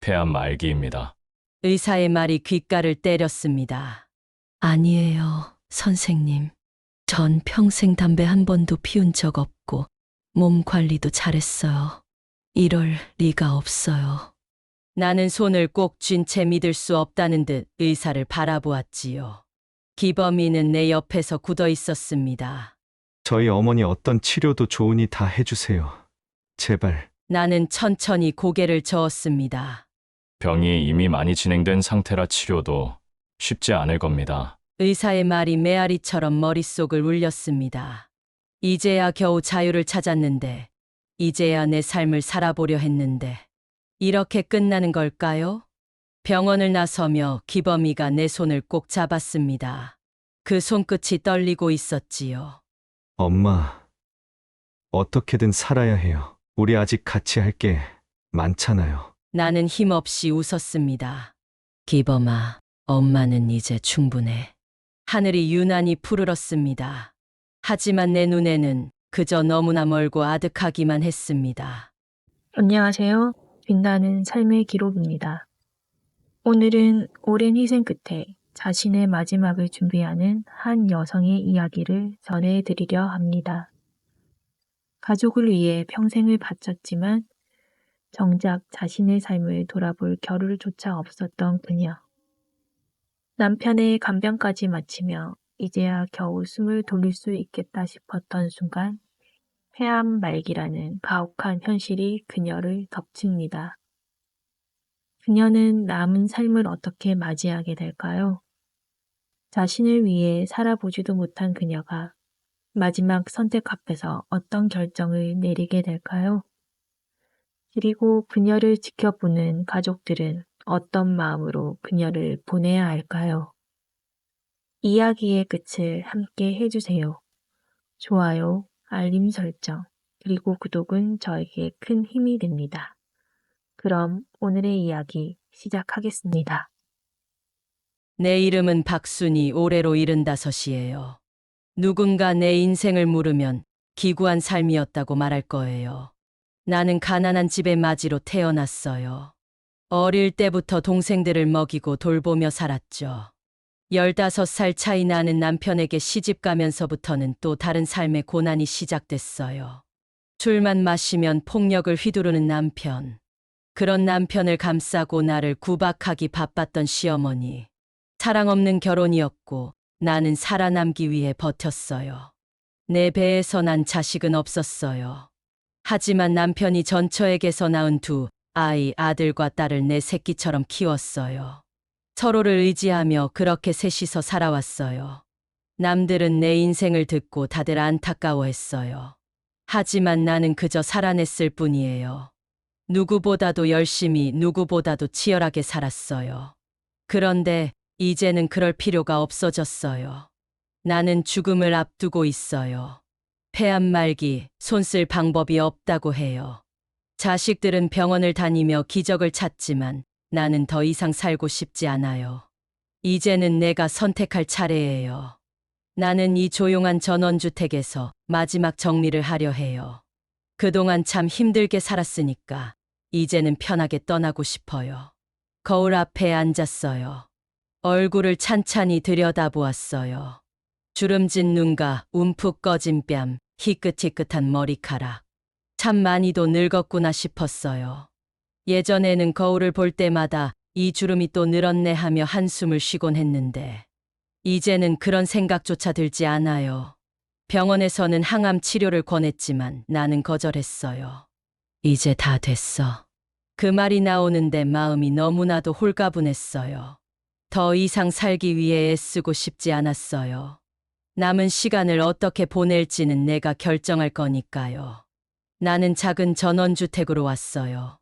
폐암 말기입니다. 의사의 말이 귓가를 때렸습니다. 아니에요, 선생님. 전 평생 담배 한 번도 피운 적 없고 몸 관리도 잘했어요. 이럴 리가 없어요. 나는 손을 꼭 쥔 채 믿을 수 없다는 듯 의사를 바라보았지요. 기범이는 내 옆에서 굳어 있었습니다. 저희 어머니 어떤 치료도 좋으니 다 해주세요. 제발. 나는 천천히 고개를 저었습니다. 병이 이미 많이 진행된 상태라 치료도 쉽지 않을 겁니다. 의사의 말이 메아리처럼 머릿속을 울렸습니다. 이제야 겨우 자유를 찾았는데, 이제야 내 삶을 살아보려 했는데, 이렇게 끝나는 걸까요? 병원을 나서며 기범이가 내 손을 꼭 잡았습니다. 그 손끝이 떨리고 있었지요. 엄마, 어떻게든 살아야 해요. 우리 아직 같이 할 게 많잖아요. 나는 힘없이 웃었습니다. 기범아, 엄마는 이제 충분해. 하늘이 유난히 푸르렀습니다. 하지만 내 눈에는 그저 너무나 멀고 아득하기만 했습니다. 안녕하세요. 빛나는 삶의 기록입니다. 오늘은 오랜 희생 끝에 자신의 마지막을 준비하는 한 여성의 이야기를 전해드리려 합니다. 가족을 위해 평생을 바쳤지만 정작 자신의 삶을 돌아볼 겨를조차 없었던 그녀. 남편의 간병까지 마치며 이제야 겨우 숨을 돌릴 수 있겠다 싶었던 순간 폐암 말기라는 가혹한 현실이 그녀를 덮칩니다. 그녀는 남은 삶을 어떻게 맞이하게 될까요? 자신을 위해 살아보지도 못한 그녀가 마지막 선택 앞에서 어떤 결정을 내리게 될까요? 그리고 그녀를 지켜보는 가족들은 어떤 마음으로 그녀를 보내야 할까요? 이야기의 끝을 함께 해주세요. 좋아요, 알림 설정, 그리고 구독은 저에게 큰 힘이 됩니다. 그럼 오늘의 이야기 시작하겠습니다. 내 이름은 박순이, 올해로 75이에요. 누군가 내 인생을 물으면 기구한 삶이었다고 말할 거예요. 나는 가난한 집의 마지로 태어났어요. 어릴 때부터 동생들을 먹이고 돌보며 살았죠. 15살 차이 나는 남편에게 시집 가면서부터는 또 다른 삶의 고난이 시작됐어요. 술만 마시면 폭력을 휘두르는 남편. 그런 남편을 감싸고 나를 구박하기 바빴던 시어머니. 사랑 없는 결혼이었고 나는 살아남기 위해 버텼어요. 내 배에서 난 자식은 없었어요. 하지만 남편이 전처에게서 낳은 두 아들과 딸을 내 새끼처럼 키웠어요. 서로를 의지하며 그렇게 셋이서 살아왔어요. 남들은 내 인생을 듣고 다들 안타까워했어요. 하지만 나는 그저 살아냈을 뿐이에요. 누구보다도 열심히, 누구보다도 치열하게 살았어요. 그런데 이제는 그럴 필요가 없어졌어요. 나는 죽음을 앞두고 있어요. 폐암 말기, 손 쓸 방법이 없다고 해요. 자식들은 병원을 다니며 기적을 찾지만 나는 더 이상 살고 싶지 않아요. 이제는 내가 선택할 차례예요. 나는 이 조용한 전원주택에서 마지막 정리를 하려 해요. 그동안 참 힘들게 살았으니까 이제는 편하게 떠나고 싶어요. 거울 앞에 앉았어요. 얼굴을 찬찬히 들여다보았어요. 주름진 눈과 움푹 꺼진 뺨, 희끗희끗한 머리카락. 참 많이도 늙었구나 싶었어요. 예전에는 거울을 볼 때마다 이 주름이 또 늘었네 하며 한숨을 쉬곤 했는데 이제는 그런 생각조차 들지 않아요. 병원에서는 항암 치료를 권했지만 나는 거절했어요. 이제 다 됐어. 그 말이 나오는데 마음이 너무나도 홀가분했어요. 더 이상 살기 위해 애쓰고 싶지 않았어요. 남은 시간을 어떻게 보낼지는 내가 결정할 거니까요. 나는 작은 전원주택으로 왔어요.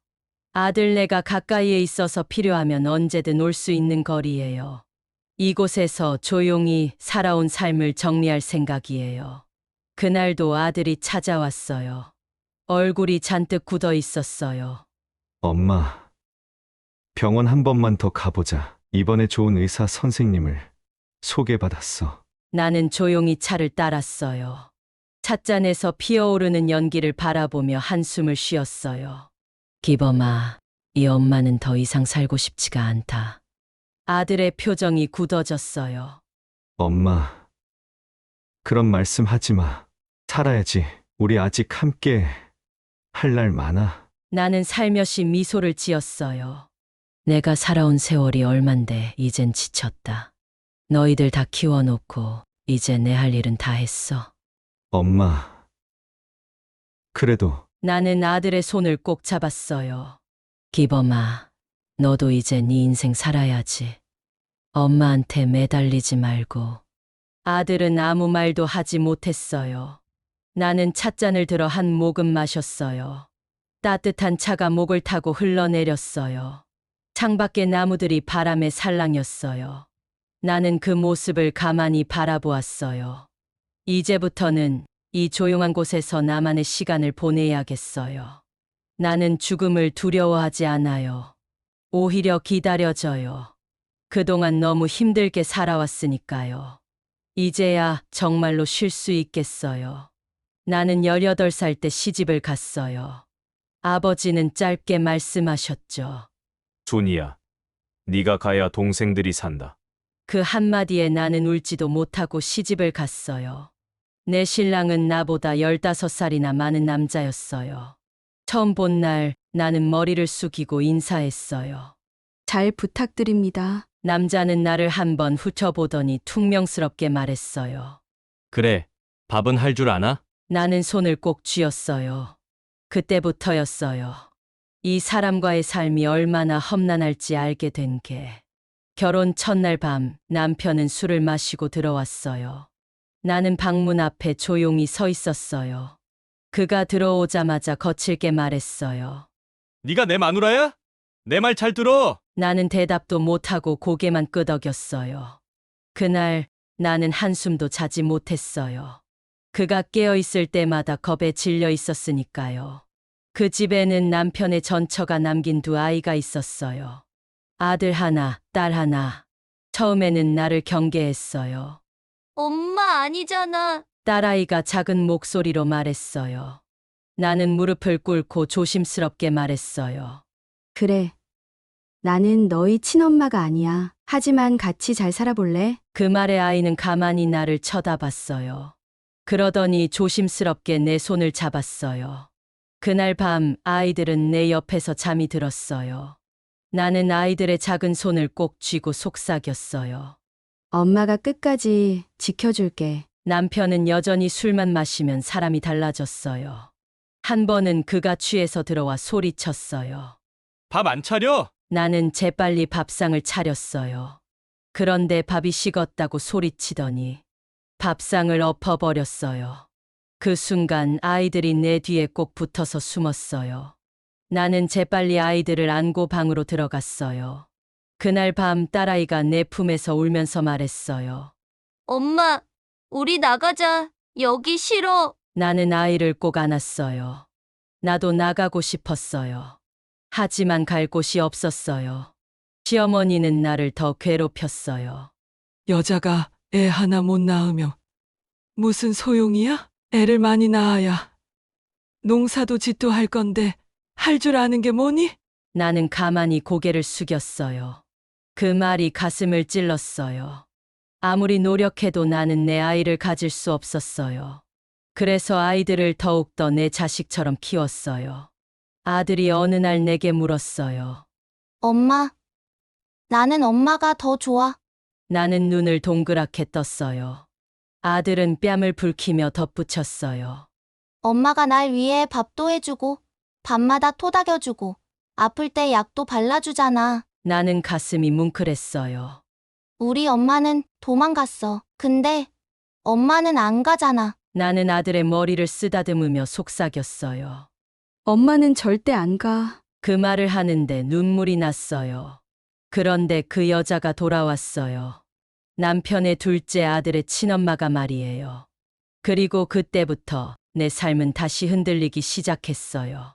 아들네가 가까이에 있어서 필요하면 언제든 올 수 있는 거리예요. 이곳에서 조용히 살아온 삶을 정리할 생각이에요. 그날도 아들이 찾아왔어요. 얼굴이 잔뜩 굳어 있었어요. 엄마, 병원 한 번만 더 가보자. 이번에 좋은 의사 선생님을 소개받았어. 나는 조용히 차를 따랐어요. 찻잔에서 피어오르는 연기를 바라보며 한숨을 쉬었어요. 기범아, 이 엄마는 더 이상 살고 싶지가 않다. 아들의 표정이 굳어졌어요. 엄마, 그런 말씀 하지 마. 살아야지. 우리 아직 함께 할 날 많아. 나는 살며시 미소를 지었어요. 내가 살아온 세월이 얼만데 이젠 지쳤다. 너희들 다 키워놓고 이제 내 할 일은 다 했어. 엄마, 그래도 나는 아들의 손을 꼭 잡았어요. 기범아, 너도 이제 네 인생 살아야지. 엄마한테 매달리지 말고. 아들은 아무 말도 하지 못했어요. 나는 찻잔을 들어 한 모금 마셨어요. 따뜻한 차가 목을 타고 흘러내렸어요. 창밖의 나무들이 바람에 살랑였어요. 나는 그 모습을 가만히 바라보았어요. 이제부터는 이 조용한 곳에서 나만의 시간을 보내야겠어요. 나는 죽음을 두려워하지 않아요. 오히려 기다려져요. 그동안 너무 힘들게 살아왔으니까요. 이제야 정말로 쉴 수 있겠어요. 나는 18살 때 시집을 갔어요. 아버지는 짧게 말씀하셨죠. 존이야, 네가 가야 동생들이 산다. 그 한마디에 나는 울지도 못하고 시집을 갔어요. 내 신랑은 나보다 15살이나 많은 남자였어요. 처음 본 날 나는 머리를 숙이고 인사했어요. 잘 부탁드립니다. 남자는 나를 한번 훑어보더니 퉁명스럽게 말했어요. 그래, 밥은 할 줄 아나? 나는 손을 꼭 쥐었어요. 그때부터였어요. 이 사람과의 삶이 얼마나 험난할지 알게 된 게. 결혼 첫날 밤 남편은 술을 마시고 들어왔어요. 나는 방문 앞에 조용히 서 있었어요. 그가 들어오자마자 거칠게 말했어요. 네가 내 마누라야? 내 말 잘 들어. 나는 대답도 못하고 고개만 끄덕였어요. 그날 나는 한숨도 자지 못했어요. 그가 깨어있을 때마다 겁에 질려 있었으니까요. 그 집에는 남편의 전처가 남긴 두 아이가 있었어요. 아들 하나, 딸 하나. 처음에는 나를 경계했어요. 엄마 아니잖아. 딸아이가 작은 목소리로 말했어요. 나는 무릎을 꿇고 조심스럽게 말했어요. 그래. 나는 너희 친엄마가 아니야. 하지만 같이 잘 살아볼래? 그 말에 아이는 가만히 나를 쳐다봤어요. 그러더니 조심스럽게 내 손을 잡았어요. 그날 밤 아이들은 내 옆에서 잠이 들었어요. 나는 아이들의 작은 손을 꼭 쥐고 속삭였어요. 엄마가 끝까지 지켜줄게. 남편은 여전히 술만 마시면 사람이 달라졌어요. 한 번은 그가 취해서 들어와 소리쳤어요. 밥 안 차려? 나는 재빨리 밥상을 차렸어요. 그런데 밥이 식었다고 소리치더니 밥상을 엎어버렸어요. 그 순간 아이들이 내 뒤에 꼭 붙어서 숨었어요. 나는 재빨리 아이들을 안고 방으로 들어갔어요. 그날 밤 딸아이가 내 품에서 울면서 말했어요. 엄마, 우리 나가자. 여기 싫어. 나는 아이를 꼭 안았어요. 나도 나가고 싶었어요. 하지만 갈 곳이 없었어요. 시어머니는 나를 더 괴롭혔어요. 여자가 애 하나 못 낳으면 무슨 소용이야? 애를 많이 낳아야 농사도 짓도 할 건데 할 줄 아는 게 뭐니? 나는 가만히 고개를 숙였어요. 그 말이 가슴을 찔렀어요. 아무리 노력해도 나는 내 아이를 가질 수 없었어요. 그래서 아이들을 더욱더 내 자식처럼 키웠어요. 아들이 어느 날 내게 물었어요. 엄마, 나는 엄마가 더 좋아. 나는 눈을 동그랗게 떴어요. 아들은 뺨을 붉히며 덧붙였어요. 엄마가 날 위해 밥도 해주고, 밤마다 토닥여주고, 아플 때 약도 발라주잖아. 나는 가슴이 뭉클했어요. 우리 엄마는 도망갔어. 근데 엄마는 안 가잖아. 나는 아들의 머리를 쓰다듬으며 속삭였어요. 엄마는 절대 안 가. 그 말을 하는데 눈물이 났어요. 그런데 그 여자가 돌아왔어요. 남편의 둘째 아들의 친엄마가 말이에요. 그리고 그때부터 내 삶은 다시 흔들리기 시작했어요.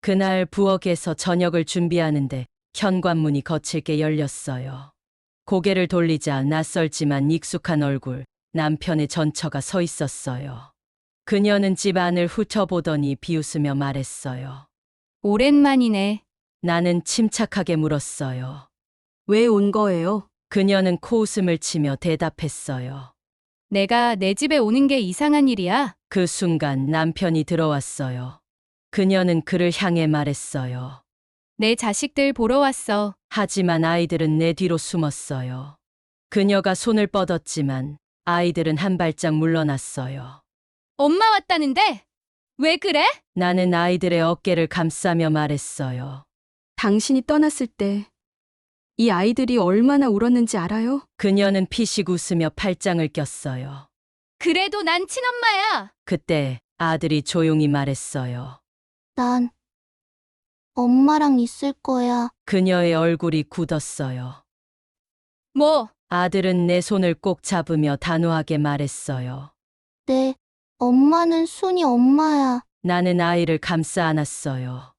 그날 부엌에서 저녁을 준비하는데 현관문이 거칠게 열렸어요. 고개를 돌리자 낯설지만 익숙한 얼굴, 남편의 전처가 서 있었어요. 그녀는 집 안을 훑어보더니 비웃으며 말했어요. 오랜만이네. 나는 침착하게 물었어요. 왜 온 거예요? 그녀는 코웃음을 치며 대답했어요. 내가 내 집에 오는 게 이상한 일이야. 그 순간 남편이 들어왔어요. 그녀는 그를 향해 말했어요. 내 자식들 보러 왔어. 하지만 아이들은 내 뒤로 숨었어요. 그녀가 손을 뻗었지만 아이들은 한 발짝 물러났어요. 엄마 왔다는데? 왜 그래? 나는 아이들의 어깨를 감싸며 말했어요. 당신이 떠났을 때 이 아이들이 얼마나 울었는지 알아요? 그녀는 피식 웃으며 팔짱을 꼈어요. 그래도 난 친엄마야. 그때 아들이 조용히 말했어요. 난 엄마랑 있을 거야. 그녀의 얼굴이 굳었어요. 뭐, 아들은 내 손을 꼭 잡으며 단호하게 말했어요. 네, 엄마는 순이 엄마야. 나는 아이를 감싸 안았어요.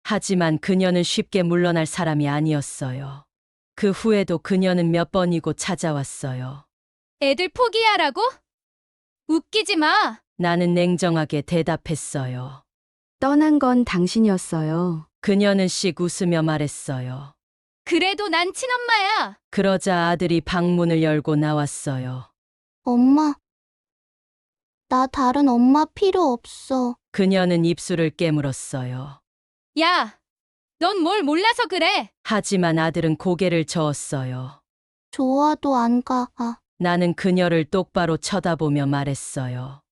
하지만 그녀는 쉽게 물러날 사람이 아니었어요. 그 후에도 그녀는 몇 번이고 찾아왔어요. 애들 포기하라고? 웃기지 마. 나는 냉정하게 대답했어요. 떠난 건 당신이었어요. 그녀는 씩 웃으며 말했어요. 그래도 난 친엄마야. 그러자 아들이 방문을 열고 나왔어요. 엄마, 나 다른 엄마 필요 없어. 그녀는 입술을 깨물었어요. 야, 넌 뭘 몰라서 그래. 하지만 아들은 고개를 저었어요. 좋아도 안 가. 나는 그녀를 똑바로 쳐다보며 말했어요.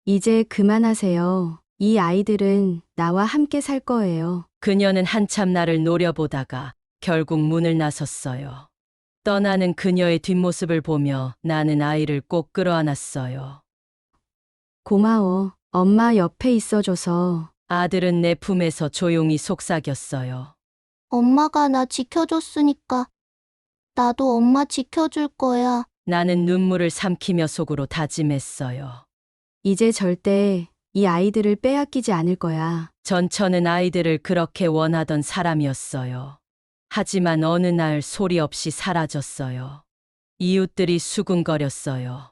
이제 그만하세요. 이 아이들은 나와 함께 살 거예요. 그녀는 한참 나를 노려보다가 결국 문을 나섰어요. 떠나는 그녀의 뒷모습을 보며 나는 아이를 꼭 끌어안았어요. 고마워. 엄마 옆에 있어줘서. 아들은 내 품에서 조용히 속삭였어요. 엄마가 나 지켜줬으니까 나도 엄마 지켜줄 거야. 나는 눈물을 삼키며 속으로 다짐했어요. 이제 절대 이 아이들을 빼앗기지 않을 거야. 전처는 아이들을 그렇게 원하던 사람이었어요. 하지만 어느 날 소리 없이 사라졌어요. 이웃들이 수군거렸어요.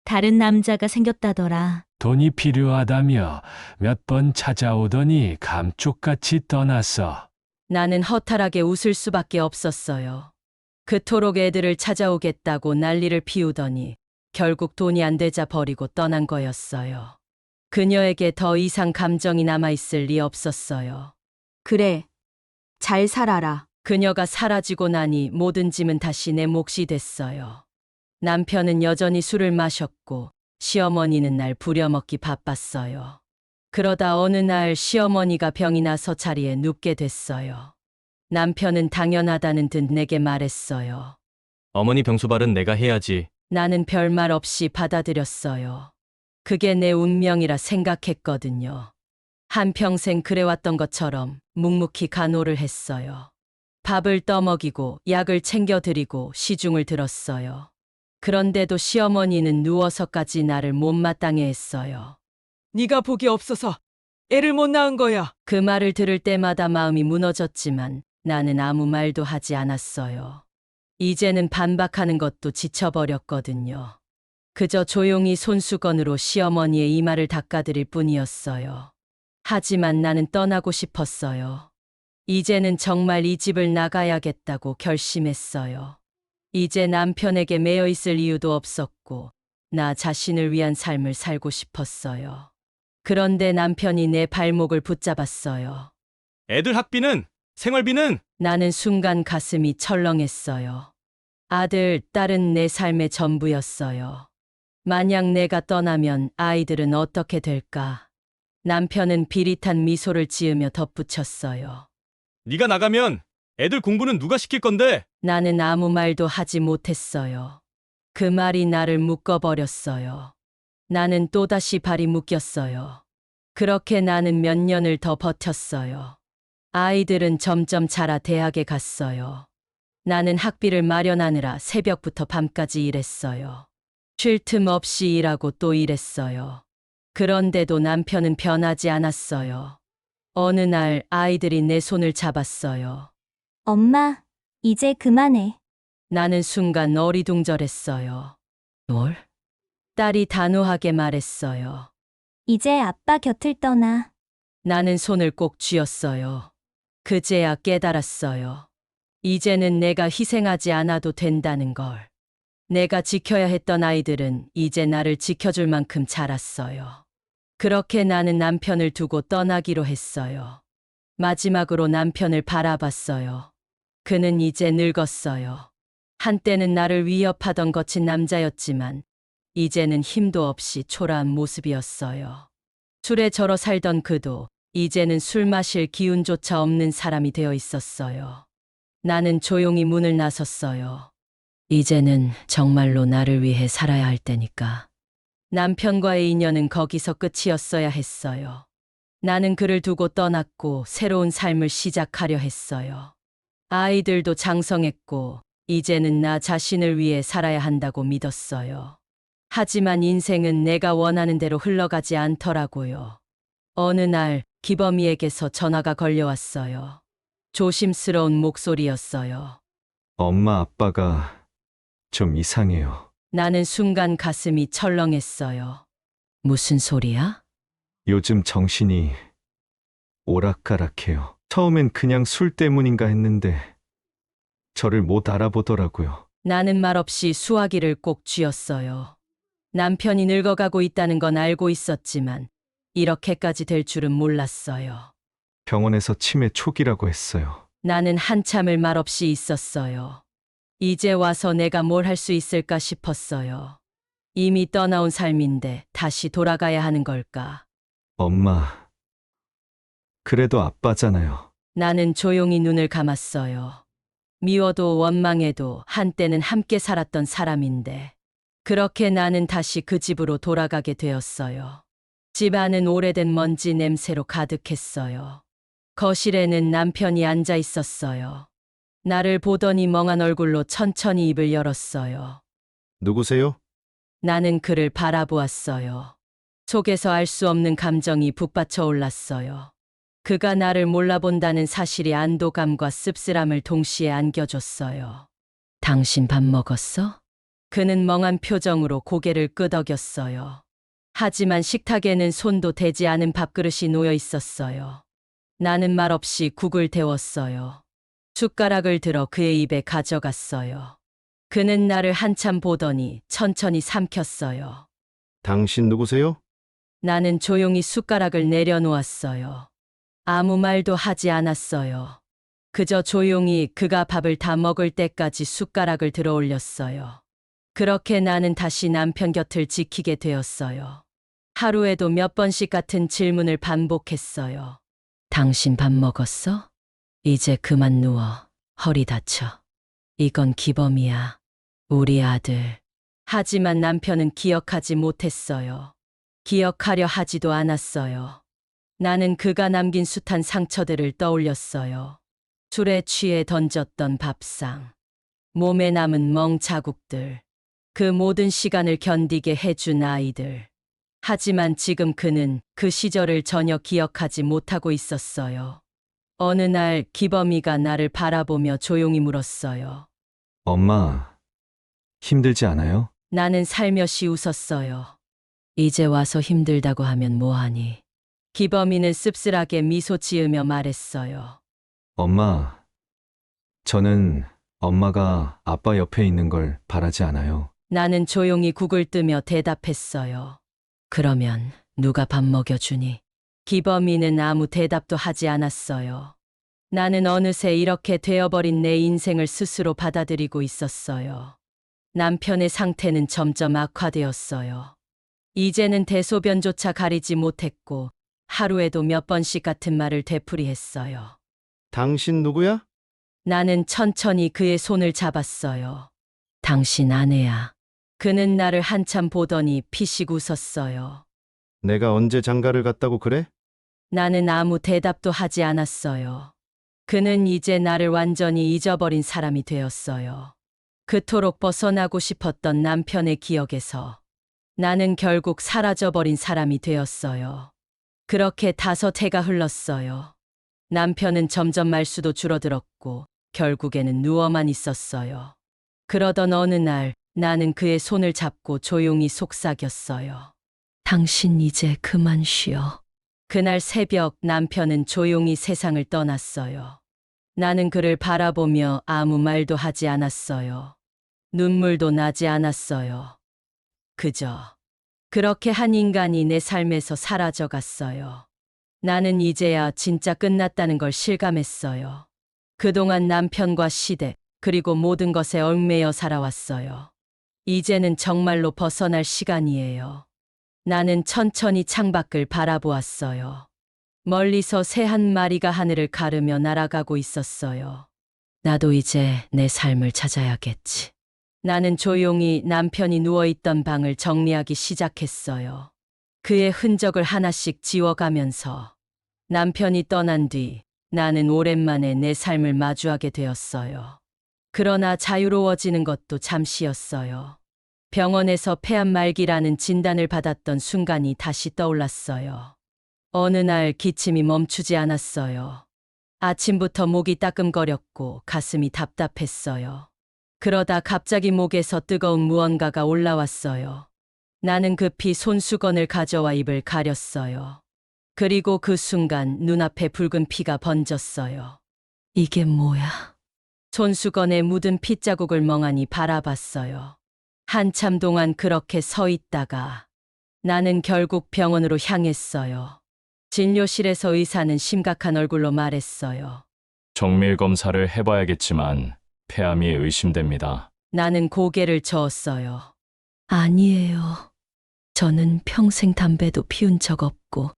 다른 남자가 생겼다더라. 돈이 필요하다며 몇 번 찾아오더니 감쪽같이 떠났어. 나는 허탈하게 웃을 수밖에 없었어요. 그토록 애들을 찾아오겠다고 난리를 피우더니 결국 돈이 안 되자 버리고 떠난 거였어요. 그녀에게 더 이상 감정이 남아있을 리 없었어요. 그래. 잘 살아라. 그녀가 사라지고 나니 모든 짐은 다시 내 몫이 됐어요. 남편은 여전히 술을 마셨고 시어머니는 날 부려먹기 바빴어요. 그러다 어느 날 시어머니가 병이 나서 자리에 눕게 됐어요. 남편은 당연하다는 듯 내게 말했어요. 어머니 병수발은 내가 해야지. 나는 별말 없이 받아들였어요. 그게 내 운명이라 생각했거든요. 한평생 그래왔던 것처럼 묵묵히 간호를 했어요. 밥을 떠먹이고 약을 챙겨드리고 시중을 들었어요. 그런데도 시어머니는 누워서까지 나를 못마땅해 했어요. 네가 복이 없어서 애를 못 낳은 거야. 그 말을 들을 때마다 마음이 무너졌지만 나는 아무 말도 하지 않았어요. 이제는 반박하는 것도 지쳐버렸거든요. 그저 조용히 손수건으로 시어머니의 이마를 닦아드릴 뿐이었어요. 하지만 나는 떠나고 싶었어요. 이제는 정말 이 집을 나가야겠다고 결심했어요. 이제 남편에게 매여 있을 이유도 없었고 나 자신을 위한 삶을 살고 싶었어요. 그런데 남편이 내 발목을 붙잡았어요. 애들 학비는? 생활비는? 나는 순간 가슴이 철렁했어요. 아들, 딸은 내 삶의 전부였어요. 만약 내가 떠나면 아이들은 어떻게 될까? 남편은 비릿한 미소를 지으며 덧붙였어요. 네가 나가면 애들 공부는 누가 시킬 건데? 나는 아무 말도 하지 못했어요. 그 말이 나를 묶어버렸어요. 나는 또다시 발이 묶였어요. 그렇게 나는 몇 년을 더 버텼어요. 아이들은 점점 자라 대학에 갔어요. 나는 학비를 마련하느라 새벽부터 밤까지 일했어요. 쉴 틈 없이 일하고 또 일했어요. 그런데도 남편은 변하지 않았어요. 어느 날 아이들이 내 손을 잡았어요. 엄마, 이제 그만해. 나는 순간 어리둥절했어요. 뭘? 딸이 단호하게 말했어요. 이제 아빠 곁을 떠나. 나는 손을 꼭 쥐었어요. 그제야 깨달았어요. 이제는 내가 희생하지 않아도 된다는 걸. 내가 지켜야 했던 아이들은 이제 나를 지켜줄 만큼 자랐어요. 그렇게 나는 남편을 두고 떠나기로 했어요. 마지막으로 남편을 바라봤어요. 그는 이제 늙었어요. 한때는 나를 위협하던 거친 남자였지만 이제는 힘도 없이 초라한 모습이었어요. 술에 절어 살던 그도 이제는 술 마실 기운조차 없는 사람이 되어 있었어요. 나는 조용히 문을 나섰어요. 이제는 정말로 나를 위해 살아야 할 때니까. 남편과의 인연은 거기서 끝이었어야 했어요. 나는 그를 두고 떠났고 새로운 삶을 시작하려 했어요. 아이들도 장성했고 이제는 나 자신을 위해 살아야 한다고 믿었어요. 하지만 인생은 내가 원하는 대로 흘러가지 않더라고요. 어느 날 기범이에게서 전화가 걸려왔어요. 조심스러운 목소리였어요. 엄마 아빠가 좀 이상해요. 나는 순간 가슴이 철렁했어요. 무슨 소리야? 요즘 정신이 오락가락해요. 처음엔 그냥 술 때문인가 했는데 저를 못 알아보더라고요. 나는 말없이 수화기를 꼭 쥐었어요. 남편이 늙어가고 있다는 건 알고 있었지만 이렇게까지 될 줄은 몰랐어요. 병원에서 치매 초기라고 했어요. 나는 한참을 말없이 있었어요. 이제 와서 내가 뭘 할 수 있을까 싶었어요. 이미 떠나온 삶인데 다시 돌아가야 하는 걸까? 엄마, 그래도 아빠잖아요. 나는 조용히 눈을 감았어요. 미워도 원망해도 한때는 함께 살았던 사람인데 그렇게 나는 다시 그 집으로 돌아가게 되었어요. 집 안은 오래된 먼지 냄새로 가득했어요. 거실에는 남편이 앉아 있었어요. 나를 보더니 멍한 얼굴로 천천히 입을 열었어요. 누구세요? 나는 그를 바라보았어요. 속에서 알 수 없는 감정이 북받쳐 올랐어요. 그가 나를 몰라본다는 사실이 안도감과 씁쓸함을 동시에 안겨줬어요. 당신 밥 먹었어? 그는 멍한 표정으로 고개를 끄덕였어요. 하지만 식탁에는 손도 대지 않은 밥그릇이 놓여 있었어요. 나는 말없이 국을 데웠어요. 숟가락을 들어 그의 입에 가져갔어요. 그는 나를 한참 보더니 천천히 삼켰어요. 당신 누구세요? 나는 조용히 숟가락을 내려놓았어요. 아무 말도 하지 않았어요. 그저 조용히 그가 밥을 다 먹을 때까지 숟가락을 들어 올렸어요. 그렇게 나는 다시 남편 곁을 지키게 되었어요. 하루에도 몇 번씩 같은 질문을 반복했어요. 당신 밥 먹었어? 이제 그만 누워. 허리 다쳐. 이건 기범이야. 우리 아들. 하지만 남편은 기억하지 못했어요. 기억하려 하지도 않았어요. 나는 그가 남긴 숱한 상처들을 떠올렸어요. 술에 취해 던졌던 밥상, 몸에 남은 멍 자국들, 그 모든 시간을 견디게 해준 아이들. 하지만 지금 그는 그 시절을 전혀 기억하지 못하고 있었어요. 어느 날 기범이가 나를 바라보며 조용히 물었어요. 엄마, 힘들지 않아요? 나는 살며시 웃었어요. 이제 와서 힘들다고 하면 뭐하니? 기범이는 씁쓸하게 미소 지으며 말했어요. 엄마, 저는 엄마가 아빠 옆에 있는 걸 바라지 않아요. 나는 조용히 국을 뜨며 대답했어요. 그러면 누가 밥 먹여주니? 기범이는 아무 대답도 하지 않았어요. 나는 어느새 이렇게 되어버린 내 인생을 스스로 받아들이고 있었어요. 남편의 상태는 점점 악화되었어요. 이제는 대소변조차 가리지 못했고 하루에도 몇 번씩 같은 말을 되풀이했어요. 당신 누구야? 나는 천천히 그의 손을 잡았어요. 당신 아내야. 그는 나를 한참 보더니 피식 웃었어요. 내가 언제 장가를 갔다고 그래? 나는 아무 대답도 하지 않았어요. 그는 이제 나를 완전히 잊어버린 사람이 되었어요. 그토록 벗어나고 싶었던 남편의 기억에서 나는 결국 사라져버린 사람이 되었어요. 그렇게 5해가 흘렀어요. 남편은 점점 말수도 줄어들었고 결국에는 누워만 있었어요. 그러던 어느 날 나는 그의 손을 잡고 조용히 속삭였어요. 당신 이제 그만 쉬어. 그날 새벽 남편은 조용히 세상을 떠났어요. 나는 그를 바라보며 아무 말도 하지 않았어요. 눈물도 나지 않았어요. 그저 그렇게 한 인간이 내 삶에서 사라져 갔어요. 나는 이제야 진짜 끝났다는 걸 실감했어요. 그동안 남편과 시댁, 그리고 모든 것에 얽매여 살아왔어요. 이제는 정말로 벗어날 시간이에요. 나는 천천히 창밖을 바라보았어요. 멀리서 새 한 마리가 하늘을 가르며 날아가고 있었어요. 나도 이제 내 삶을 찾아야겠지. 나는 조용히 남편이 누워있던 방을 정리하기 시작했어요. 그의 흔적을 하나씩 지워가면서 남편이 떠난 뒤 나는 오랜만에 내 삶을 마주하게 되었어요. 그러나 자유로워지는 것도 잠시였어요. 병원에서 폐암말기라는 진단을 받았던 순간이 다시 떠올랐어요. 어느 날 기침이 멈추지 않았어요. 아침부터 목이 따끔거렸고 가슴이 답답했어요. 그러다 갑자기 목에서 뜨거운 무언가가 올라왔어요. 나는 급히 손수건을 가져와 입을 가렸어요. 그리고 그 순간 눈앞에 붉은 피가 번졌어요. 이게 뭐야? 손수건에 묻은 핏자국을 멍하니 바라봤어요. 한참 동안 그렇게 서 있다가 나는 결국 병원으로 향했어요. 진료실에서 의사는 심각한 얼굴로 말했어요. 정밀 검사를 해봐야겠지만 폐암이 의심됩니다. 나는 고개를 저었어요. 아니에요. 저는 평생 담배도 피운 적 없고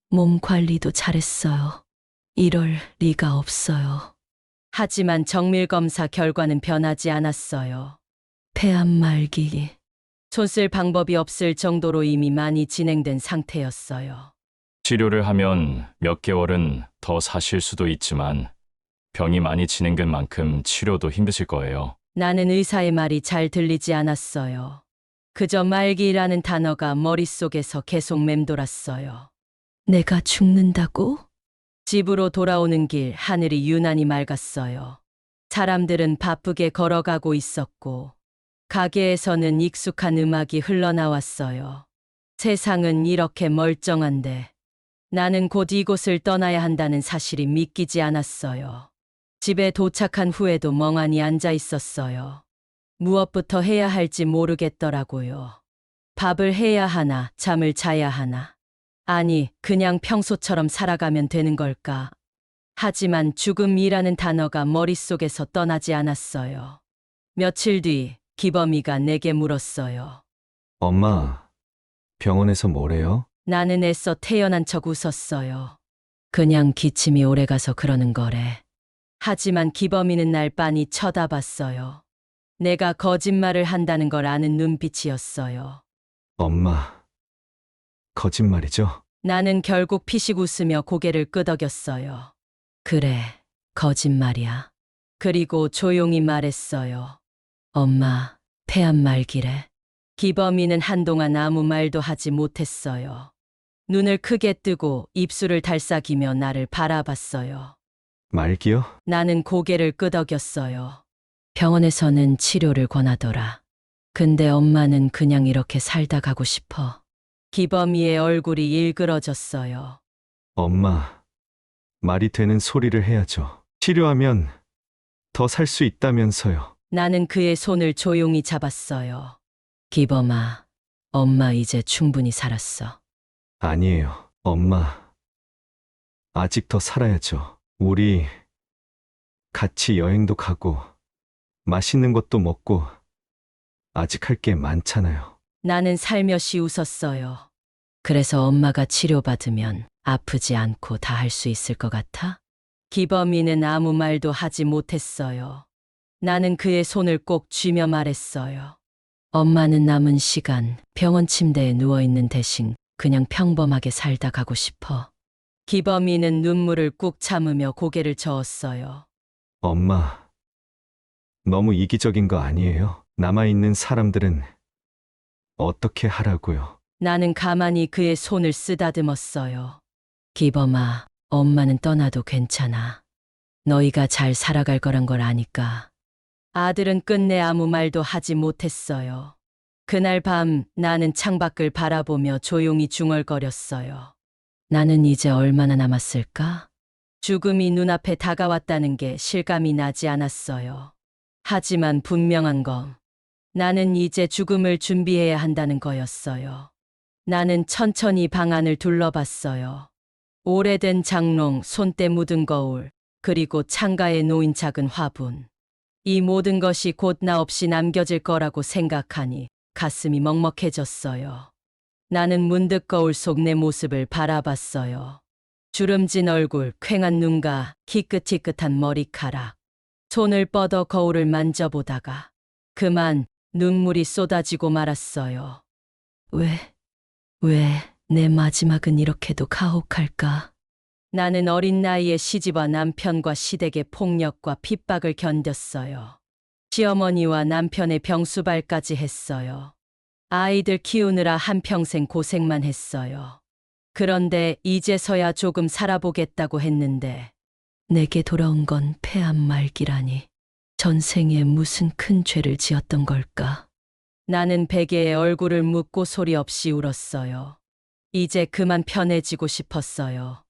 몸 관리도 잘했어요. 이럴 리가 없어요. 하지만 정밀검사 결과는 변하지 않았어요. 폐암 말기. 손쓸 방법이 없을 정도로 이미 많이 진행된 상태였어요. 치료를 하면 몇 개월은 더 사실 수도 있지만 병이 많이 진행된 만큼 치료도 힘드실 거예요. 나는 의사의 말이 잘 들리지 않았어요. 그저 말기라는 단어가 머릿속에서 계속 맴돌았어요. 내가 죽는다고? 집으로 돌아오는 길 하늘이 유난히 맑았어요. 사람들은 바쁘게 걸어가고 있었고 가게에서는 익숙한 음악이 흘러나왔어요. 세상은 이렇게 멀쩡한데 나는 곧 이곳을 떠나야 한다는 사실이 믿기지 않았어요. 집에 도착한 후에도 멍하니 앉아 있었어요. 무엇부터 해야 할지 모르겠더라고요. 밥을 해야 하나, 잠을 자야 하나. 아니, 그냥 평소처럼 살아가면 되는 걸까? 하지만 죽음이라는 단어가 머릿속에서 떠나지 않았어요. 며칠 뒤 기범이가 내게 물었어요. 엄마, 병원에서 뭐래요? 나는 애써 태연한 척 웃었어요. 그냥 기침이 오래가서 그러는 거래. 하지만 기범이는 날 빤히 쳐다봤어요. 내가 거짓말을 한다는 걸 아는 눈빛이었어요. 엄마, 거짓말이죠? 나는 결국 피식 웃으며 고개를 끄덕였어요. 그래, 거짓말이야. 그리고 조용히 말했어요. 엄마, 폐암 말기래. 기범이는 한동안 아무 말도 하지 못했어요. 눈을 크게 뜨고 입술을 달싹이며 나를 바라봤어요. 말기요? 나는 고개를 끄덕였어요. 병원에서는 치료를 권하더라. 근데 엄마는 그냥 이렇게 살다 가고 싶어. 기범이의 얼굴이 일그러졌어요. 엄마, 말이 되는 소리를 해야죠. 치료하면 더 살 수 있다면서요. 나는 그의 손을 조용히 잡았어요. 기범아, 엄마 이제 충분히 살았어. 아니에요, 엄마. 아직 더 살아야죠. 우리 같이 여행도 가고 맛있는 것도 먹고 아직 할 게 많잖아요. 나는 살며시 웃었어요. 그래서 엄마가 치료받으면 아프지 않고 다 할 수 있을 것 같아? 기범이는 아무 말도 하지 못했어요. 나는 그의 손을 꼭 쥐며 말했어요. 엄마는 남은 시간 병원 침대에 누워있는 대신 그냥 평범하게 살다 가고 싶어. 기범이는 눈물을 꾹 참으며 고개를 저었어요. 엄마, 너무 이기적인 거 아니에요? 남아있는 사람들은 어떻게 하라고요? 나는 가만히 그의 손을 쓰다듬었어요. 기범아, 엄마는 떠나도 괜찮아. 너희가 잘 살아갈 거란 걸 아니까. 아들은 끝내 아무 말도 하지 못했어요. 그날 밤 나는 창밖을 바라보며 조용히 중얼거렸어요. 나는 이제 얼마나 남았을까? 죽음이 눈앞에 다가왔다는 게 실감이 나지 않았어요. 하지만 분명한 건 나는 이제 죽음을 준비해야 한다는 거였어요. 나는 천천히 방 안을 둘러봤어요. 오래된 장롱, 손때 묻은 거울, 그리고 창가에 놓인 작은 화분. 이 모든 것이 곧 나 없이 남겨질 거라고 생각하니 가슴이 먹먹해졌어요. 나는 문득 거울 속 내 모습을 바라봤어요. 주름진 얼굴, 퀭한 눈과 희끗희끗한 머리카락. 손을 뻗어 거울을 만져보다가 그만 눈물이 쏟아지고 말았어요. 왜 내 마지막은 이렇게도 가혹할까? 나는 어린 나이에 시집와 남편과 시댁의 폭력과 핍박을 견뎠어요. 시어머니와 남편의 병수발까지 했어요. 아이들 키우느라 한평생 고생만 했어요. 그런데 이제서야 조금 살아보겠다고 했는데 내게 돌아온 건 폐암 말기라니. 전생에 무슨 큰 죄를 지었던 걸까? 나는 베개에 얼굴을 묻고 소리 없이 울었어요. 이제 그만 편해지고 싶었어요.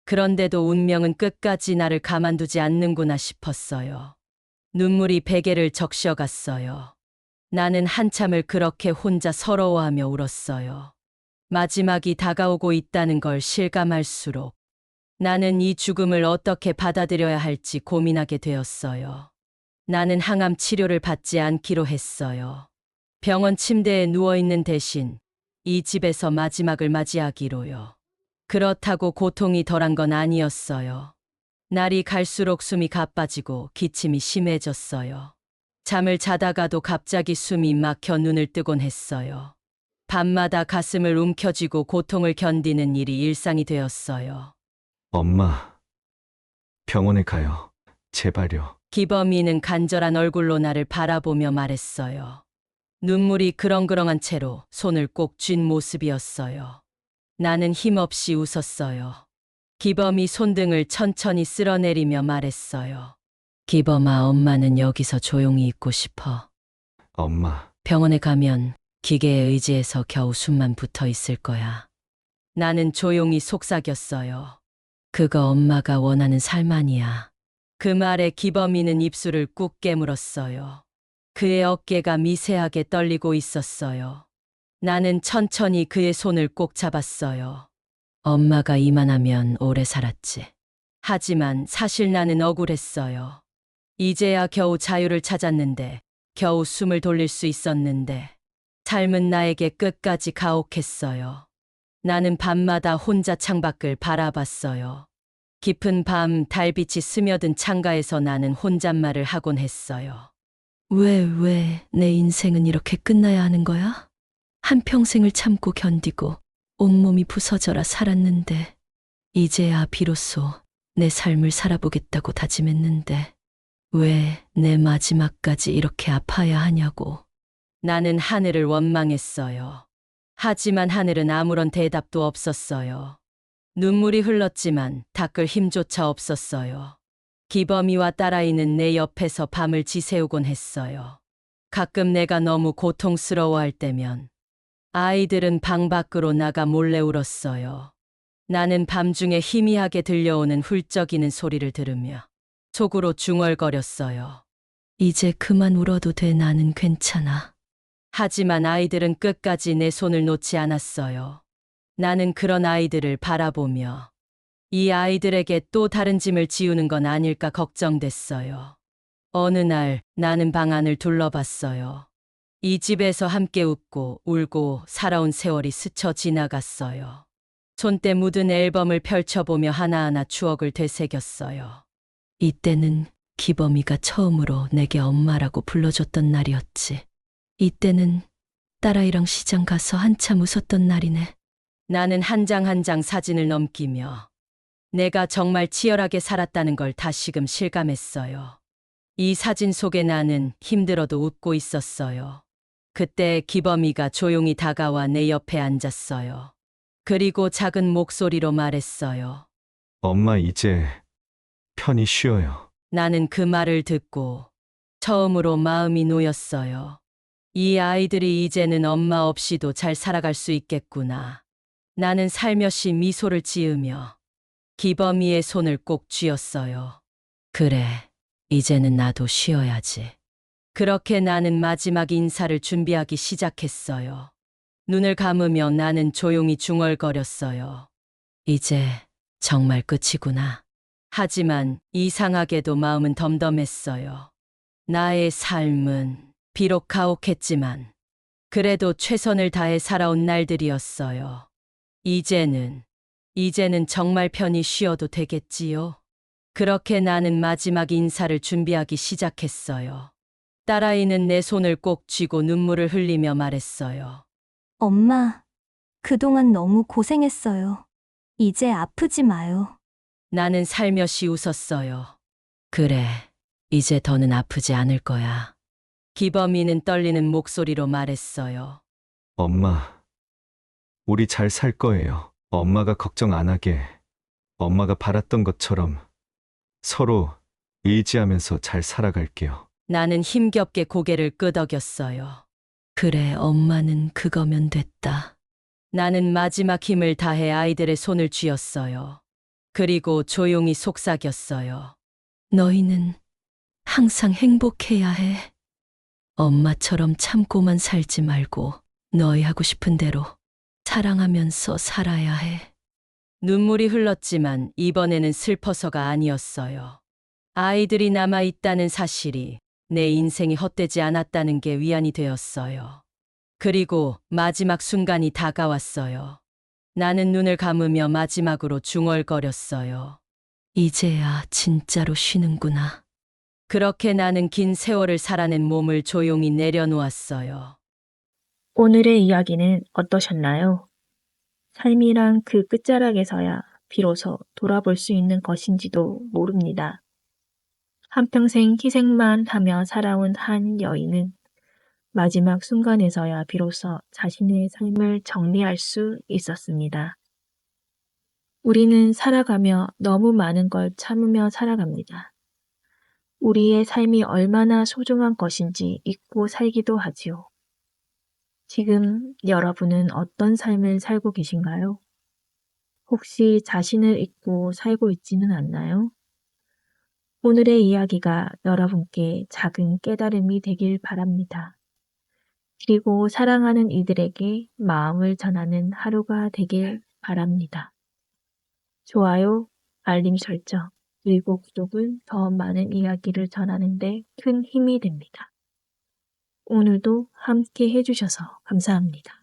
그런데도 운명은 끝까지 나를 가만두지 않는구나 싶었어요. 눈물이 베개를 적셔갔어요. 나는 한참을 그렇게 혼자 서러워하며 울었어요. 마지막이 다가오고 있다는 걸 실감할수록 나는 이 죽음을 어떻게 받아들여야 할지 고민하게 되었어요. 나는 항암 치료를 받지 않기로 했어요. 병원 침대에 누워있는 대신 이 집에서 마지막을 맞이하기로요. 그렇다고 고통이 덜한 건 아니었어요. 날이 갈수록 숨이 가빠지고 기침이 심해졌어요. 잠을 자다가도 갑자기 숨이 막혀 눈을 뜨곤 했어요. 밤마다 가슴을 움켜쥐고 고통을 견디는 일이 일상이 되었어요. 엄마, 병원에 가요. 제발요. 기범이는 간절한 얼굴로 나를 바라보며 말했어요. 눈물이 그렁그렁한 채로 손을 꼭 쥔 모습이었어요. 나는 힘없이 웃었어요. 기범이 손등을 천천히 쓸어내리며 말했어요. 기범아, 엄마는 여기서 조용히 있고 싶어. 엄마, 병원에 가면 기계에 의지해서 겨우 숨만 붙어 있을 거야. 나는 조용히 속삭였어요. 그거 엄마가 원하는 삶 아니야. 그 말에 기범이는 입술을 꾹 깨물었어요. 그의 어깨가 미세하게 떨리고 있었어요. 나는 천천히 그의 손을 꼭 잡았어요. 엄마가 이만하면 오래 살았지. 하지만 사실 나는 억울했어요. 이제야 겨우 자유를 찾았는데, 겨우 숨을 돌릴 수 있었는데, 삶은 나에게 끝까지 가혹했어요. 나는 밤마다 혼자 창밖을 바라봤어요. 깊은 밤 달빛이 스며든 창가에서 나는 혼잣말을 하곤 했어요. 왜 내 인생은 이렇게 끝나야 하는 거야? 한평생을 참고 견디고 온몸이 부서져라 살았는데 이제야 비로소 내 삶을 살아보겠다고 다짐했는데 왜 내 마지막까지 이렇게 아파야 하냐고. 나는 하늘을 원망했어요. 하지만 하늘은 아무런 대답도 없었어요. 눈물이 흘렀지만 닦을 힘조차 없었어요. 기범이와 딸아이는 내 옆에서 밤을 지새우곤 했어요. 가끔 내가 너무 고통스러워할 때면 아이들은 방 밖으로 나가 몰래 울었어요. 나는 밤중에 희미하게 들려오는 훌쩍이는 소리를 들으며 속으로 중얼거렸어요. 이제 그만 울어도 돼, 나는 괜찮아. 하지만 아이들은 끝까지 내 손을 놓지 않았어요. 나는 그런 아이들을 바라보며 이 아이들에게 또 다른 짐을 지우는 건 아닐까 걱정됐어요. 어느 날 나는 방 안을 둘러봤어요. 이 집에서 함께 웃고 울고 살아온 세월이 스쳐 지나갔어요. 손때 묻은 앨범을 펼쳐보며 하나하나 추억을 되새겼어요. 이때는 기범이가 처음으로 내게 엄마라고 불러줬던 날이었지. 이때는 딸아이랑 시장 가서 한참 웃었던 날이네. 나는 한 장 한 장 사진을 넘기며 내가 정말 치열하게 살았다는 걸 다시금 실감했어요. 이 사진 속에 나는 힘들어도 웃고 있었어요. 그때 기범이가 조용히 다가와 내 옆에 앉았어요. 그리고 작은 목소리로 말했어요. 엄마 이제 편히 쉬어요. 나는 그 말을 듣고 처음으로 마음이 놓였어요. 이 아이들이 이제는 엄마 없이도 잘 살아갈 수 있겠구나. 나는 살며시 미소를 지으며 기범이의 손을 꼭 쥐었어요. 그래, 이제는 나도 쉬어야지. 그렇게 나는 마지막 인사를 준비하기 시작했어요. 눈을 감으며 나는 조용히 중얼거렸어요. 이제 정말 끝이구나. 하지만 이상하게도 마음은 덤덤했어요. 나의 삶은 비록 가혹했지만 그래도 최선을 다해 살아온 날들이었어요. 이제는 정말 편히 쉬어도 되겠지요. 그렇게 나는 마지막 인사를 준비하기 시작했어요. 딸아이는 내 손을 꼭 쥐고 눈물을 흘리며 말했어요. 엄마, 그동안 너무 고생했어요. 이제 아프지 마요. 나는 살며시 웃었어요. 그래, 이제 더는 아프지 않을 거야. 기범이는 떨리는 목소리로 말했어요. 엄마, 우리 잘 살 거예요. 엄마가 걱정 안 하게, 엄마가 바랐던 것처럼 서로 의지하면서 잘 살아갈게요. 나는 힘겹게 고개를 끄덕였어요. 그래, 엄마는 그거면 됐다. 나는 마지막 힘을 다해 아이들의 손을 쥐었어요. 그리고 조용히 속삭였어요. 너희는 항상 행복해야 해. 엄마처럼 참고만 살지 말고 너희 하고 싶은 대로 사랑하면서 살아야 해. 눈물이 흘렀지만 이번에는 슬퍼서가 아니었어요. 아이들이 남아있다는 사실이 내 인생이 헛되지 않았다는 게 위안이 되었어요. 그리고 마지막 순간이 다가왔어요. 나는 눈을 감으며 마지막으로 중얼거렸어요. 이제야 진짜로 쉬는구나. 그렇게 나는 긴 세월을 살아낸 몸을 조용히 내려놓았어요. 오늘의 이야기는 어떠셨나요? 삶이란 그 끝자락에서야 비로소 돌아볼 수 있는 것인지도 모릅니다. 한평생 희생만 하며 살아온 한 여인은 마지막 순간에서야 비로소 자신의 삶을 정리할 수 있었습니다. 우리는 살아가며 너무 많은 걸 참으며 살아갑니다. 우리의 삶이 얼마나 소중한 것인지 잊고 살기도 하지요. 지금 여러분은 어떤 삶을 살고 계신가요? 혹시 자신을 잊고 살고 있지는 않나요? 오늘의 이야기가 여러분께 작은 깨달음이 되길 바랍니다. 그리고 사랑하는 이들에게 마음을 전하는 하루가 되길 바랍니다. 좋아요, 알림 설정, 그리고 구독은 더 많은 이야기를 전하는 데 큰 힘이 됩니다. 오늘도 함께 해주셔서 감사합니다.